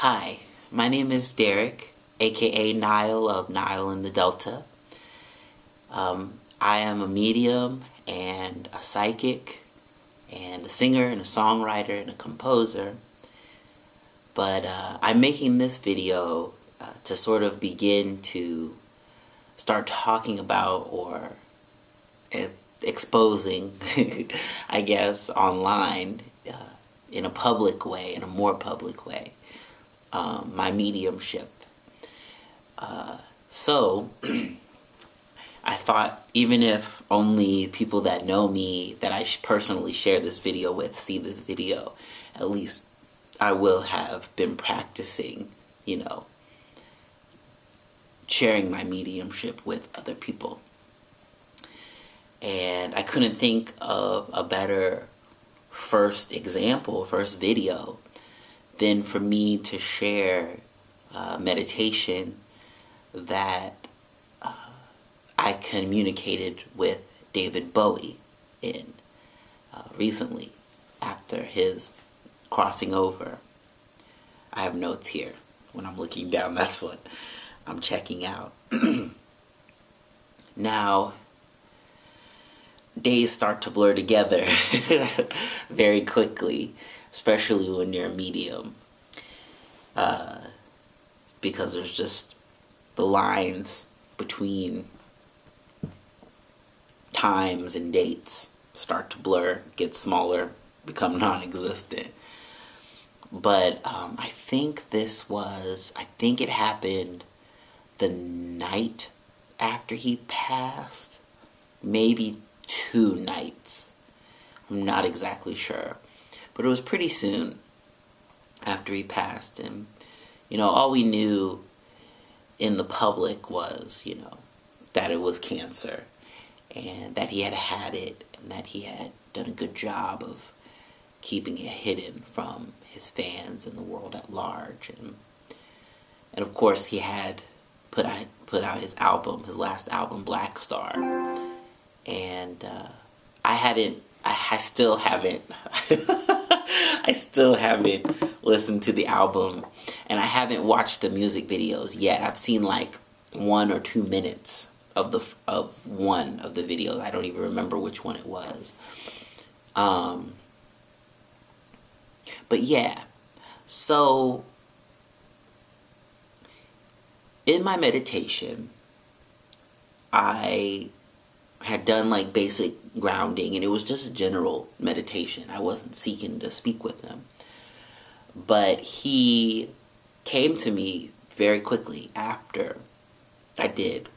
Hi, my name is Derek, aka Nile of Nile in the Delta. I am a medium and a psychic and a singer and a songwriter and a composer. But I'm making this video to sort of begin to start talking about or exposing, I guess, online in a public way, in a more public way, my mediumship. So I thought even if only people that know me, that I personally share this video with, see this video, at least I will have been practicing, sharing my mediumship with other people. And I couldn't think of a better first video than for me to share meditation that I communicated with David Bowie in recently after his crossing over. I have notes here. When I'm looking down, that's what I'm checking out. Now, days start to blur together very quickly, especially when you're a medium, because there's just the lines between times and dates start to blur, get smaller, become non-existent. But I think it happened the night after he passed, maybe 2 nights. I'm not exactly sure, but it was pretty soon after he passed. And all we knew in the public was that it was cancer, and that he had it, and that he had done a good job of keeping it hidden from his fans and the world at large. And of course he had put out his last album, Black Star. And I still haven't I still haven't listened to the album, and I haven't watched the music videos yet. I've seen like 1 or 2 minutes of one of the videos. I don't even remember which one it was. But yeah, so in my meditation, I had done like basic grounding, and it was just a general meditation. I wasn't seeking to speak with him. But he came to me very quickly after I did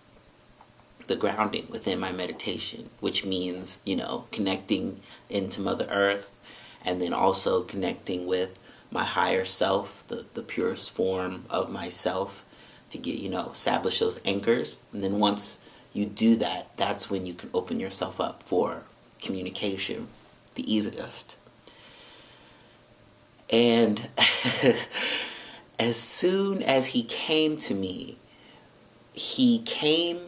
the grounding within my meditation, which means, connecting into Mother Earth, and then also connecting with my higher self, the purest form of myself, to get, establish those anchors. And then once you do that, that's when you can open yourself up for communication the easiest. And as soon as he came to me, he came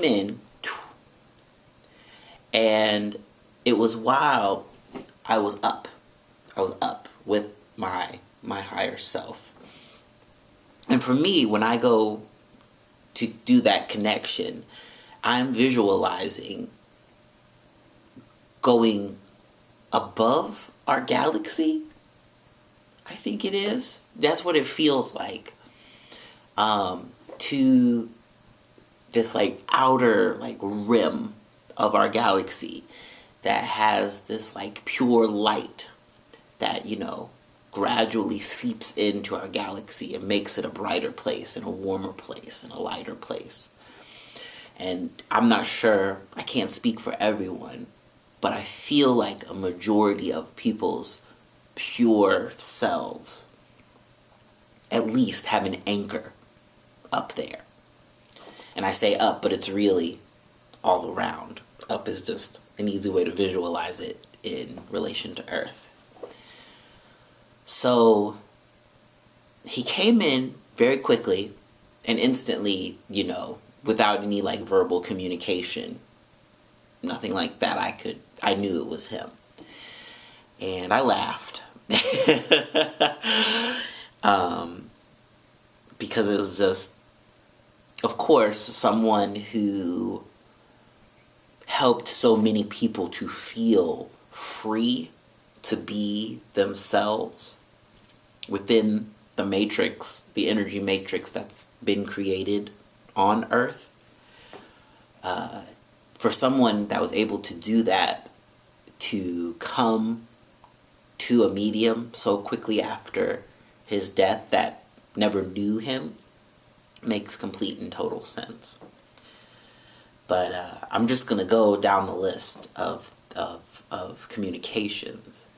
in, and it was while I was up with my higher self. And for me, when I go to do that connection, I'm visualizing going above our galaxy. I think it is. That's what it feels like. To this outer rim of our galaxy that has this pure light that gradually seeps into our galaxy and makes it a brighter place and a warmer place and a lighter place. And I'm not sure, I can't speak for everyone, but I feel like a majority of people's pure selves at least have an anchor up there. And I say up, but it's really all around. Up is just an easy way to visualize it in relation to Earth. So he came in very quickly and instantly, without any verbal communication, nothing like that. I knew it was him. And I laughed. Because it was just, of course, someone who helped so many people to feel free to be themselves within the matrix, the energy matrix that's been created on Earth. For someone that was able to do that, to come to a medium so quickly after his death that never knew him, makes complete and total sense. But I'm just gonna go down the list of communications.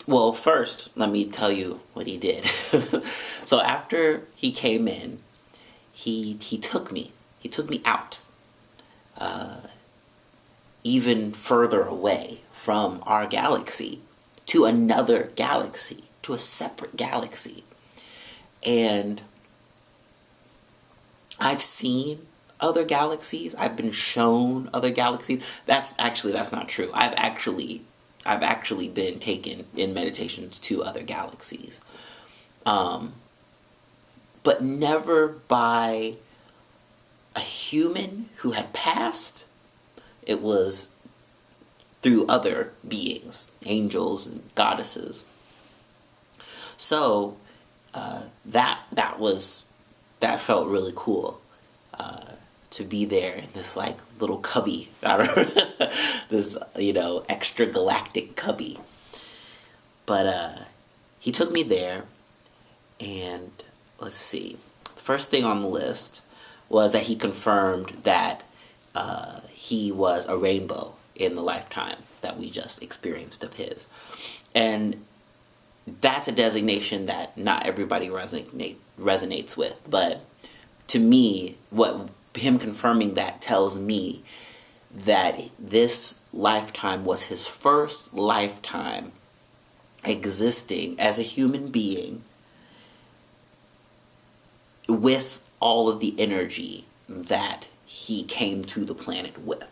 Well, first, let me tell you what he did. So after he came in, he took me out, even further away from our galaxy, to another galaxy, to a separate galaxy. And I've seen other galaxies. I've been shown other galaxies. That's not true. I've actually been taken in meditations to other galaxies. But never by a human who had passed. It was through other beings, angels and goddesses. So that felt really cool, to be there in this like little cubby, this extra galactic cubby. But he took me there, and let's see. The first thing on the list was that he confirmed that he was a rainbow in the lifetime that we just experienced of his. And that's a designation that not everybody resonates with. But to me, what him confirming that tells me that this lifetime was his first lifetime existing as a human being with all of the energy that he came to the planet with.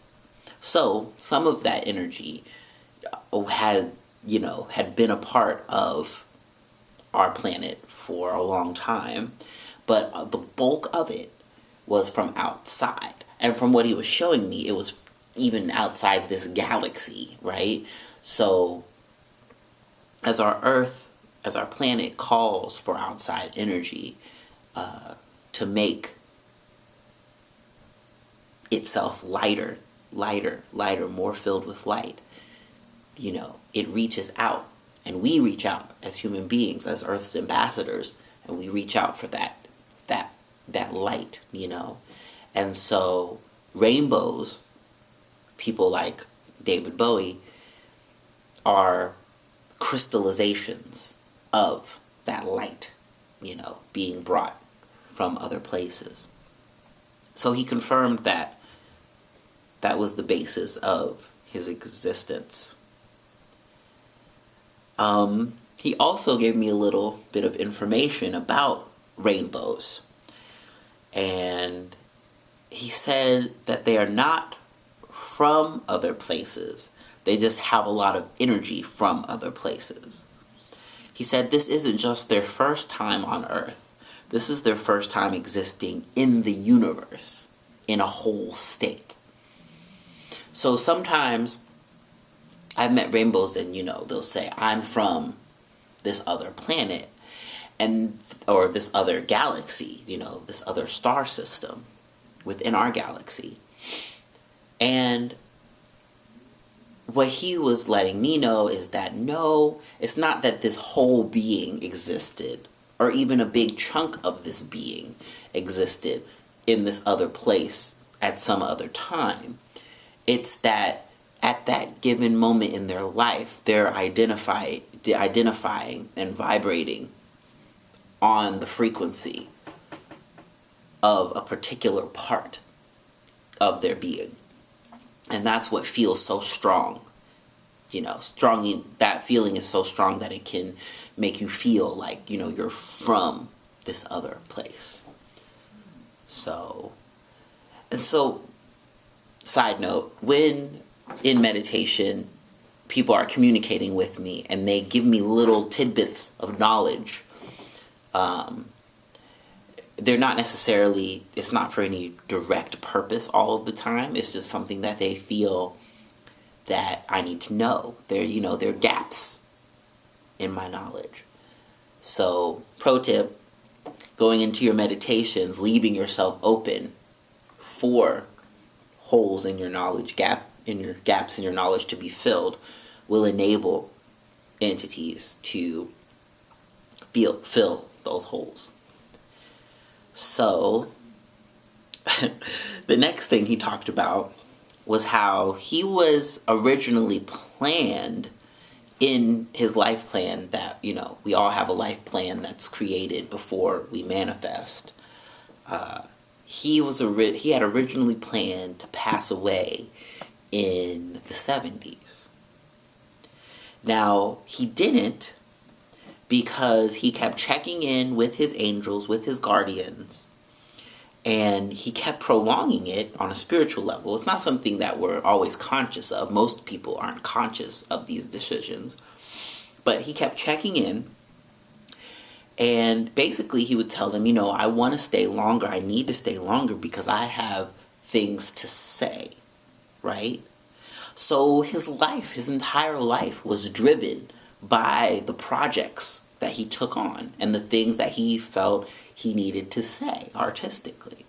So some of that energy had been a part of our planet for a long time, but the bulk of it was from outside. And from what he was showing me, it was even outside this galaxy, right? So as our planet calls for outside energy to make itself lighter, more filled with light, it reaches out, and we reach out as human beings, as Earth's ambassadors, and we reach out for that light, And so rainbows, people like David Bowie, are crystallizations of that light, being brought from other places. So he confirmed that was the basis of his existence. He also gave me a little bit of information about rainbows. And he said that they are not from other places. They just have a lot of energy from other places. He said this isn't just their first time on Earth. This is their first time existing in the universe, in a whole state. So sometimes I've met rainbows and, they'll say, I'm from this other planet, or this other galaxy, this other star system within our galaxy. And what he was letting me know is that no, it's not that this whole being existed, or even a big chunk of this being existed in this other place at some other time. It's that at that given moment in their life, they're identifying and vibrating on the frequency of a particular part of their being. And that's what feels so strong. That feeling is so strong that it can make you feel like, you're from this other place. So, side note, when in meditation, people are communicating with me and they give me little tidbits of knowledge, Um, they're not necessarily, it's not for any direct purpose all of the time. It's just something that they feel that I need to know. There are gaps in my knowledge. So, pro tip, going into your meditations, leaving yourself open for holes in your knowledge, gaps in your knowledge to be filled, will enable entities to fill those holes. So, the next thing he talked about was how he was originally planned in his life plan that, we all have a life plan that's created before we manifest. He had originally planned to pass away in the 70s. Now, he didn't, because he kept checking in with his angels, with his guardians, and he kept prolonging it on a spiritual level. It's not something that we're always conscious of. Most people aren't conscious of these decisions. But he kept checking in, and basically he would tell them, I want to stay longer. I need to stay longer because I have things to say, right? So his entire life was driven by the projects that he took on and the things that he felt he needed to say artistically.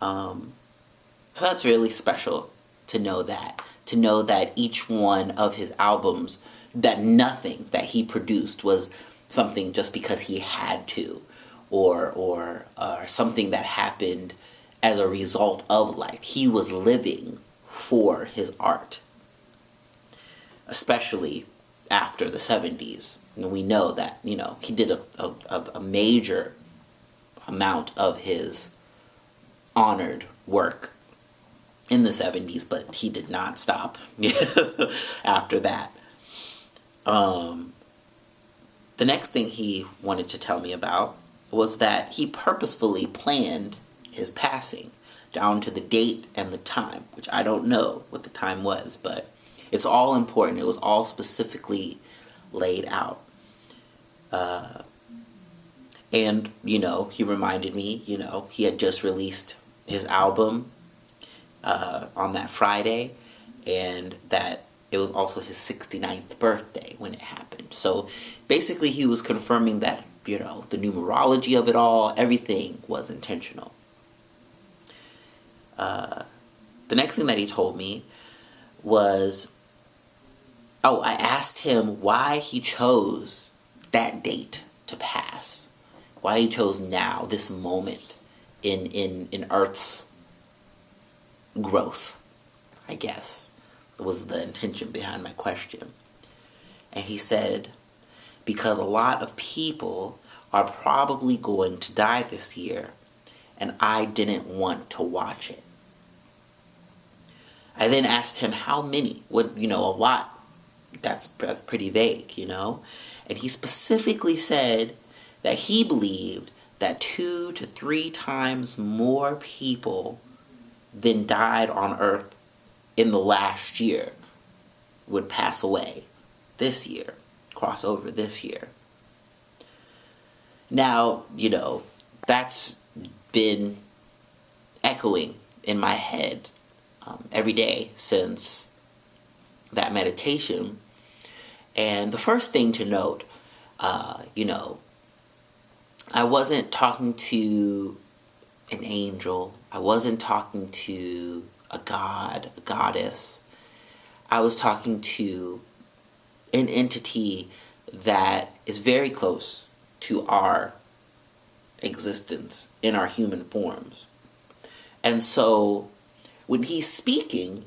So that's really special to know that each one of his albums, that nothing that he produced was something just because he had to, or something that happened as a result of life. He was living for his art, especially after the 70s. And we know that, he did a major amount of his honored work in the 70s, but he did not stop after that. The next thing he wanted to tell me about was that he purposefully planned his passing down to the date and the time, which I don't know what the time was, but it's all important. It was all specifically laid out. And, he reminded me, he had just released his album on that Friday, and that it was also his 69th birthday when it happened. So basically he was confirming that, the numerology of it all, everything was intentional. The next thing that he told me was, I asked him why he chose that date to pass. Why he chose now, this moment in Earth's growth, I guess, was the intention behind my question. And he said, because a lot of people are probably going to die this year, and I didn't want to watch it. I then asked him how many. A lot. That's pretty vague, And he specifically said that he believed that 2 to 3 times more people than died on Earth in the last year would pass away this year, cross over this year. Now, that's been echoing in my head every day since that meditation. And the first thing to note, I wasn't talking to an angel. I wasn't talking to a god, a goddess. I was talking to an entity that is very close to our existence in our human forms. And so when he's speaking,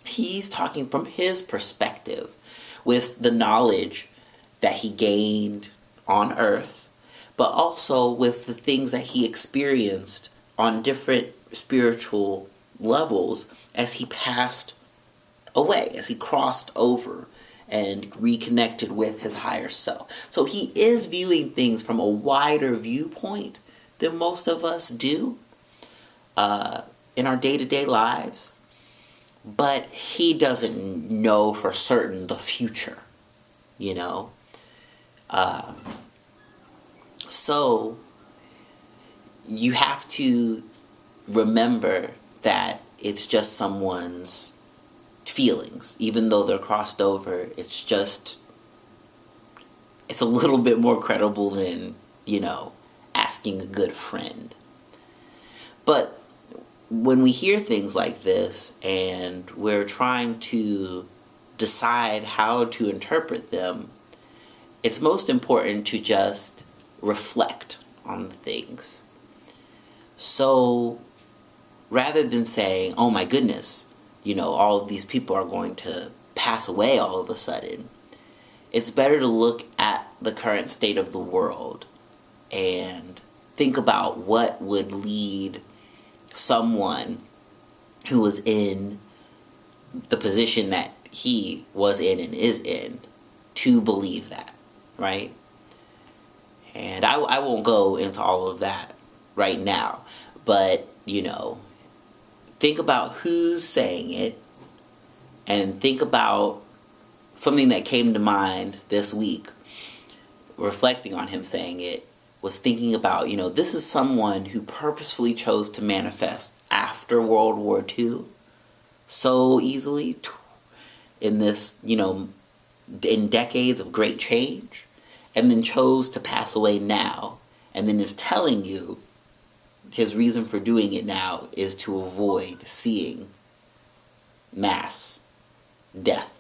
he's talking from his perspective with the knowledge that he gained on Earth, but also with the things that he experienced on different spiritual levels as he passed away, as he crossed over and reconnected with his higher self. So he is viewing things from a wider viewpoint than most of us do in our day-to-day lives. But he doesn't know for certain the future, So you have to remember that it's just someone's feelings. Even though they're crossed over, it's a little bit more credible than, asking a good friend. But when we hear things like this and we're trying to decide how to interpret them, it's most important to just reflect on the things. So rather than saying, oh my goodness, all of these people are going to pass away all of a sudden, it's better to look at the current state of the world and think about what would lead someone who was in the position that he was in and is in to believe that, right? And I won't go into all of that right now, but, think about who's saying it, and think about something that came to mind this week, reflecting on him saying it, was thinking about, this is someone who purposefully chose to manifest after World War II so easily in this, in decades of great change, and then chose to pass away now, and then is telling you his reason for doing it now is to avoid seeing mass death.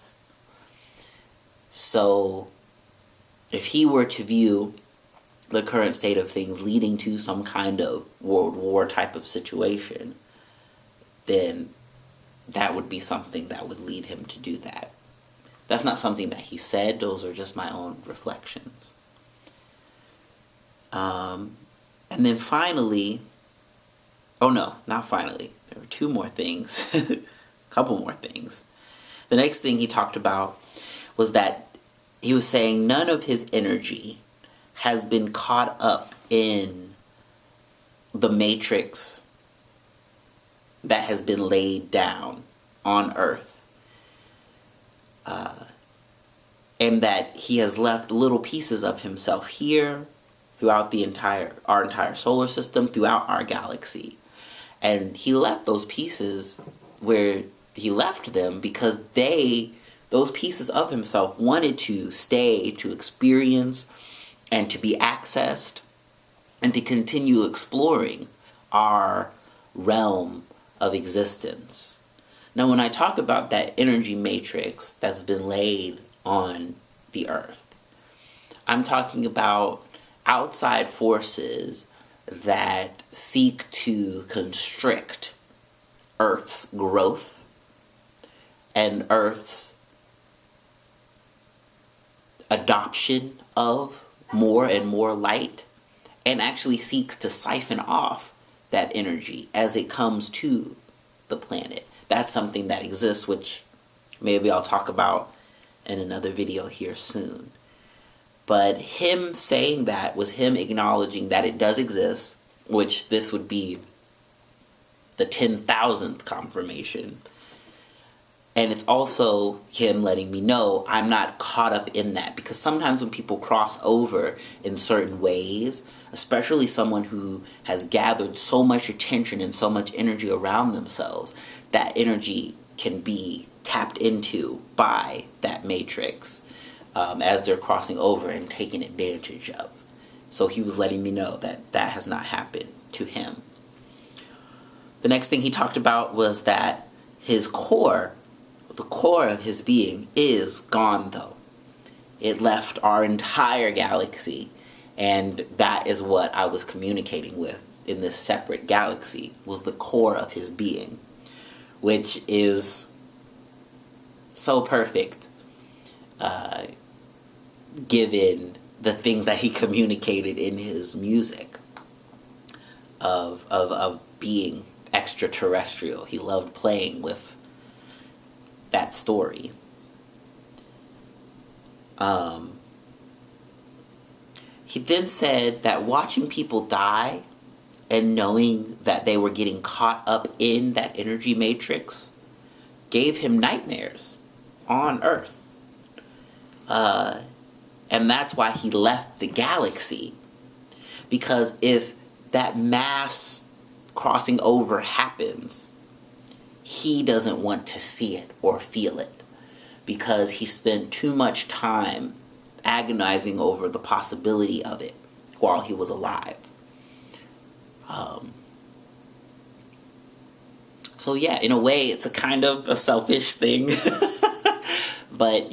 So if he were to view the current state of things leading to some kind of World War type of situation, then that would be something that would lead him to do that. That's not something that he said. Those are just my own reflections. And then finally, not finally. There were two more things. A couple more things. The next thing he talked about was that he was saying none of his energy has been caught up in the matrix that has been laid down on Earth. And that he has left little pieces of himself here throughout our entire solar system, throughout our galaxy. And he left those pieces where he left them because those pieces of himself wanted to stay, to experience, and to be accessed, and to continue exploring our realm of existence. Now, when I talk about that energy matrix that's been laid on the Earth, I'm talking about outside forces that seek to constrict Earth's growth and Earth's adoption of more and more light, and actually seeks to siphon off that energy as it comes to the planet. That's something that exists, which maybe I'll talk about in another video here soon. But him saying that was him acknowledging that it does exist, which this would be the 10,000th confirmation. And it's also him letting me know I'm not caught up in that. Because sometimes when people cross over in certain ways, especially someone who has gathered so much attention and so much energy around themselves, that energy can be tapped into by that matrix as they're crossing over and taking advantage of. So he was letting me know that that has not happened to him. The next thing he talked about was that his core, the core of his being, is gone though. It left our entire galaxy, and that is what I was communicating with in this separate galaxy, was the core of his being, which is so perfect, given the things that he communicated in his music of being extraterrestrial. He loved playing with that story. He then said that watching people die and knowing that they were getting caught up in that energy matrix gave him nightmares on Earth. And that's why he left the galaxy. Because if that mass crossing over happens, he doesn't want to see it or feel it, because he spent too much time agonizing over the possibility of it while he was alive. So yeah, in a way, it's a kind of a selfish thing. But,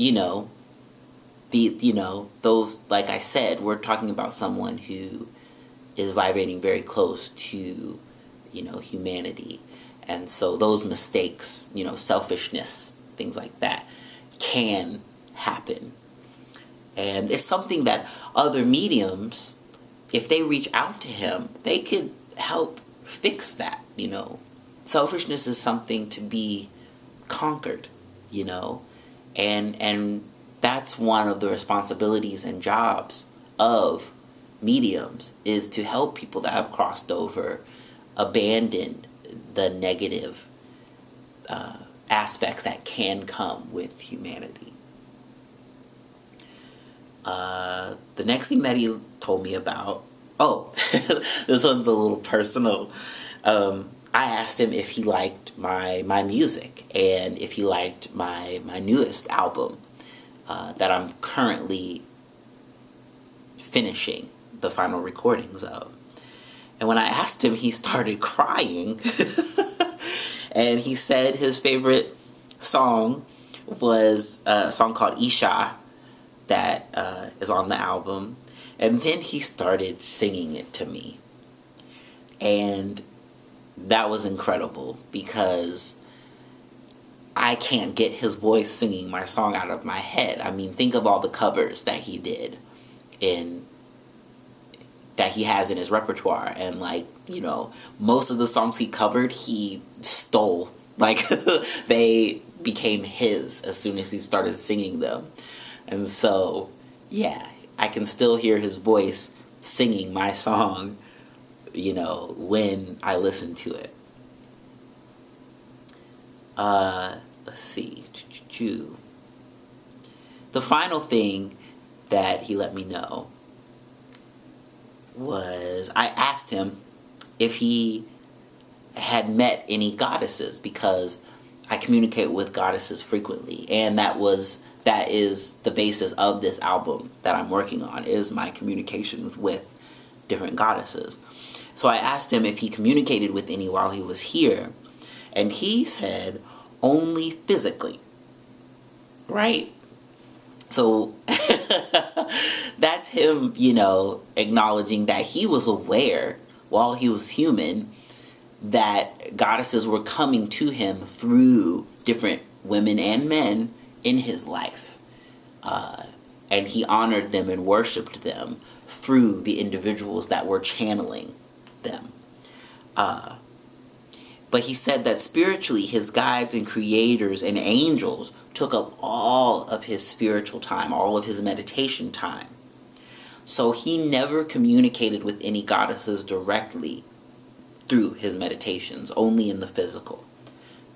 those, like I said, we're talking about someone who is vibrating very close to, humanity. And so those mistakes, selfishness, things like that, can happen. And it's something that other mediums, if they reach out to him, they could help fix that, Selfishness is something to be conquered, and that's one of the responsibilities and jobs of mediums, is to help people that have crossed over abandon the negative aspects that can come with humanity. The next thing that he told me about, this one's a little personal. I asked him if he liked my music, and if he liked my newest album that I'm currently finishing the final recordings of. And when I asked him, he started crying. And he said his favorite song was a song called Isha that is on the album. And then he started singing it to me. And that was incredible, because I can't get his voice singing my song out of my head. I mean, think of all the covers that he did that he has in his repertoire. And, most of the songs he covered, he stole. They became his as soon as he started singing them. And so, yeah, I can still hear his voice singing my song, when I listen to it. Let's see. The final thing that he let me know was, I asked him if he had met any goddesses, because I communicate with goddesses frequently, and that is the basis of this album that I'm working on, is my communication with different goddesses. So I asked him if he communicated with any while he was here, and he said only physically. Right? So that's him, acknowledging that he was aware while he was human that goddesses were coming to him through different women and men in his life. And he honored them and worshipped them through the individuals that were channeling them. But he said that spiritually, his guides and creators and angels took up all of his spiritual time, all of his meditation time. So he never communicated with any goddesses directly through his meditations, only in the physical.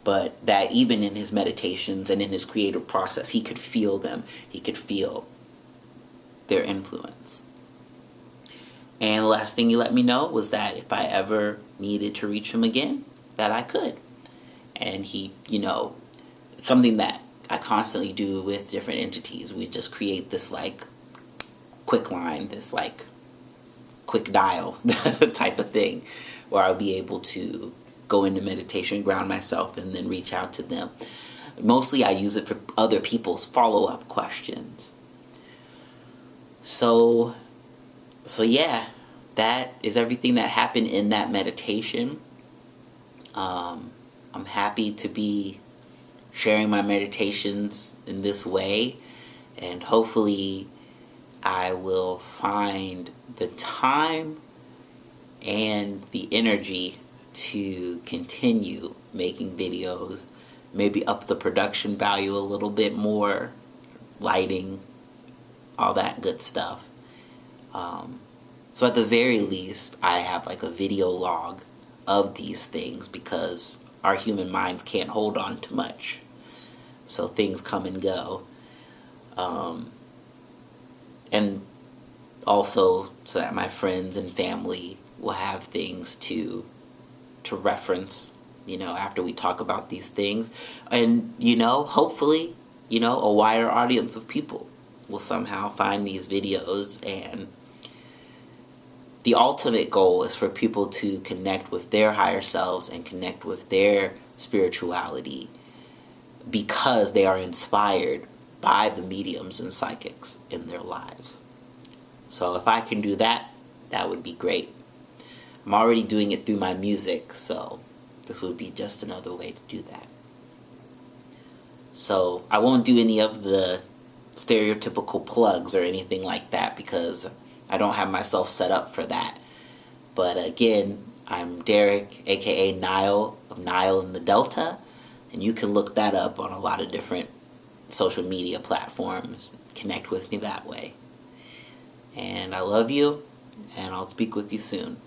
But that even in his meditations and in his creative process, he could feel them. He could feel their influence. And the last thing he let me know was that if I ever needed to reach him again, that I could. And he, something that I constantly do with different entities. We just create this quick line, this quick dial type of thing, where I'll be able to go into meditation, ground myself, and then reach out to them. Mostly I use it for other people's follow-up questions. So yeah, that is everything that happened in that meditation. I'm happy to be sharing my meditations in this way, and hopefully I will find the time and the energy to continue making videos, maybe up the production value a little bit more, lighting, all that good stuff. So at the very least, I have a video log of these things, because our human minds can't hold on to much. So things come and go. And Also, so that my friends and family will have things to reference, after we talk about these things. And, hopefully, a wider audience of people will somehow find these videos. And the ultimate goal is for people to connect with their higher selves and connect with their spirituality because they are inspired by the mediums and psychics in their lives. So if I can do that, that would be great. I'm already doing it through my music, so this would be just another way to do that. So I won't do any of the stereotypical plugs or anything like that because I don't have myself set up for that. But again, I'm Derek, aka Nile of Nile in the Delta, and you can look that up on a lot of different social media platforms. Connect with me that way. And I love you, and I'll speak with you soon.